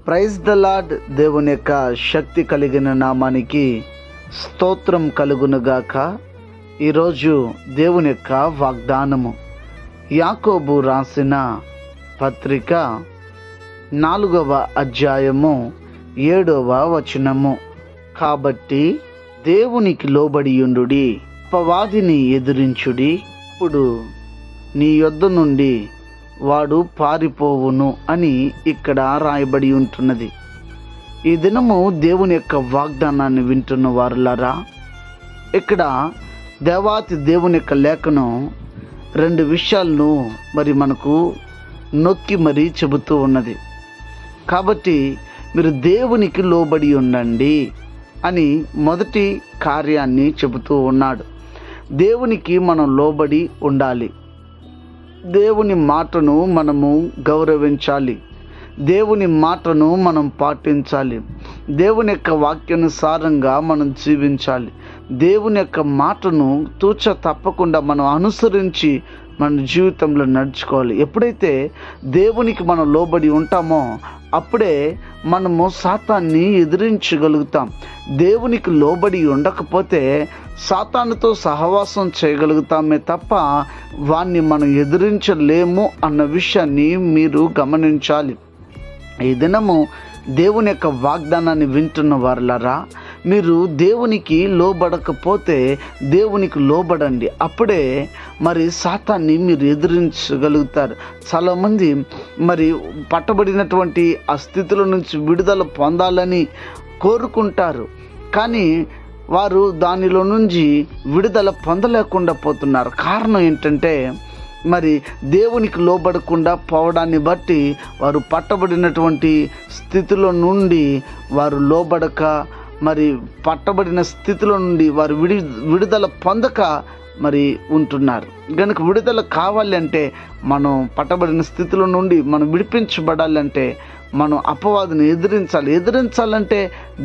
Praise the lord. దేవుని యొక్క శక్తి కలిగిన నామానికి స్తోత్రం కలుగునుగాక. ఈరోజు దేవుని యొక్క వాగ్దానము యాకోబు రాసిన పత్రిక 4వ అధ్యాయము 7వ వచనము. కాబట్టి దేవునికి లోబడియుండుడి, అపవాదిని ఎదిరించుడి, ఇప్పుడు నీ యొద్ద నుండి వాడు పారిపోవును అని ఇక్కడ రాయబడి ఉంటున్నది. ఈ దినము దేవుని యొక్క వాగ్దానాన్ని వింటున్న వారులారా, ఇక్కడ దేవాతి దేవుని యొక్క లేఖనం 2 విషయాలను మనకు నొక్కి చెబుతూ ఉన్నది. కాబట్టి మీరు దేవునికి లోబడి ఉండండి అని మొదటి కార్యాన్ని చెబుతూ ఉన్నాడు. దేవునికి మనం లోబడి ఉండాలి. దేవుని మాటను మనము గౌరవించాలి. దేవుని మాటను మనం పాటించాలి. దేవుని యొక్క వాక్యానుసారంగా మనం జీవించాలి. దేవుని యొక్క మాటను తూచ తప్పకుండా మనం అనుసరించి మన జీవితంలో నడుచుకోవాలి. ఎప్పుడైతే దేవునికి మనం లోబడి ఉంటామో అప్పుడే మనము సాతాన్ని ఎదిరించగలుగుతాం. దేవునికి లోబడి ఉండకపోతే సాతానుతో సహవాసం చేయగలుగుతామే తప్ప వాణ్ణి మనం ఎదిరించలేము అన్న విషయాన్ని మీరు గమనించాలి. ఈ దినము దేవుని యొక్క వాగ్దానాన్ని వింటున్న వారులారా, మీరు దేవునికి లోబడకపోతే దేవునికి లోబడండి. అప్పుడే సాతాన్ని మీరు ఎదిరించగలుగుతారు. చాలామంది పట్టబడినటువంటి ఆ స్థితుల నుంచి విడుదల పొందాలని కోరుకుంటారు, కానీ వారు దానిలో నుంచి విడుదల పొందలేకుండా పోతున్నారు. కారణం ఏంటంటే దేవునికి లోబడకుండా పోవడాన్ని బట్టి వారు పట్టబడినటువంటి స్థితిలో నుండి వారు లోబడక పట్టబడిన స్థితిలో నుండి వారు విడుదల పొందక ఉంటున్నారు. కనుక విడుదల కావాలంటే మనం పట్టబడిన స్థితిలో నుండి మనం విడిపించబడాలంటే మనం అపవాదిని ఎదిరించాలంటే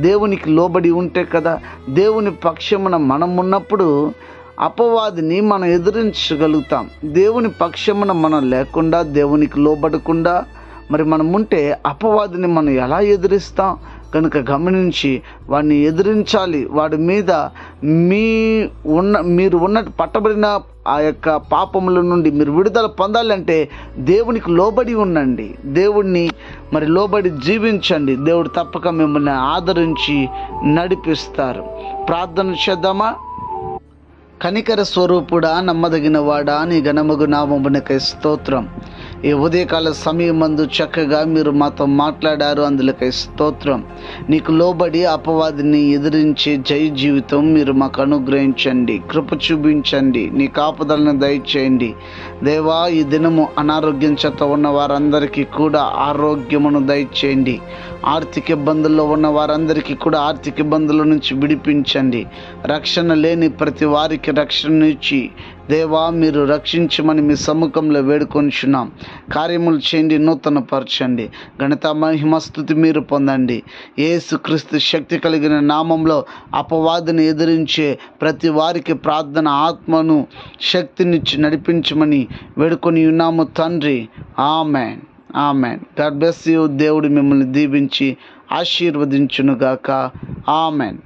దేవునికి లోబడి ఉంటే కదా. దేవుని పక్షమున మనం ఉన్నప్పుడు అపవాదిని మనం ఎదిరించగలుగుతాం. దేవుని పక్షమున మనం లేకుండా, దేవునికి లోబడకుండా మనం ఉంటే అపవాదిని మనం ఎలా ఎదిరిస్తాం? కనుక గమనించి వాడిని ఎదిరించాలి. వాడి మీద మీరు ఉన్న పట్టబడిన ఆ యొక్క పాపముల నుండి మీరు విడుదల పొందాలంటే దేవునికి లోబడి ఉండండి. దేవుణ్ణి లోబడి జీవించండి. దేవుడు తప్పక మిమ్మల్ని ఆదరించి నడిపిస్తారు. ప్రార్థన చేద్దామా? కనికర స్వరూపుడా, నమ్మదగిన వాడా, నీ ఘనమగు నామమునకై స్తోత్రం. ఈ ఉదయకాల సమయమందు చక్కగా మీరు మాతో మాట్లాడారు, అందులకై స్తోత్రం. నీకు లోబడి అపవాదిని ఎదిరించే జయ జీవితం మీరు మాకు అనుగ్రహించండి, కృప చూపించండి, నీ కాపుదలను దయచేయండి. దేవా, ఈ దినము అనారోగ్యం చేత ఉన్న వారందరికీ కూడా ఆరోగ్యమును దయచేయండి. ఆర్థిక ఇబ్బందుల్లో ఉన్న వారందరికీ కూడా ఆర్థిక ఇబ్బందుల నుంచి విడిపించండి. రక్షణ లేని ప్రతి వారికి రక్షణ ఇచ్చి దేవా మీరు రక్షించమని మీ సముఖంలో వేడుకొనిచున్నాం. కార్యములు చేయండి, నూతన పరచండి. ఘనత మహిమస్తుతి మీరు పొందండి. యేసుక్రీస్తు శక్తి కలిగిన నామంలో అపవాదిని ఎదిరించే ప్రతి వారికి ప్రార్థన ఆత్మను శక్తినిచ్చి నడిపించమని వేడుకొని ఉన్నాము తండ్రి. Amen, amen. God bless you. దేవుడు మిమ్మల్ని దీవించి ఆశీర్వదించునుగాక. ఆమెన్.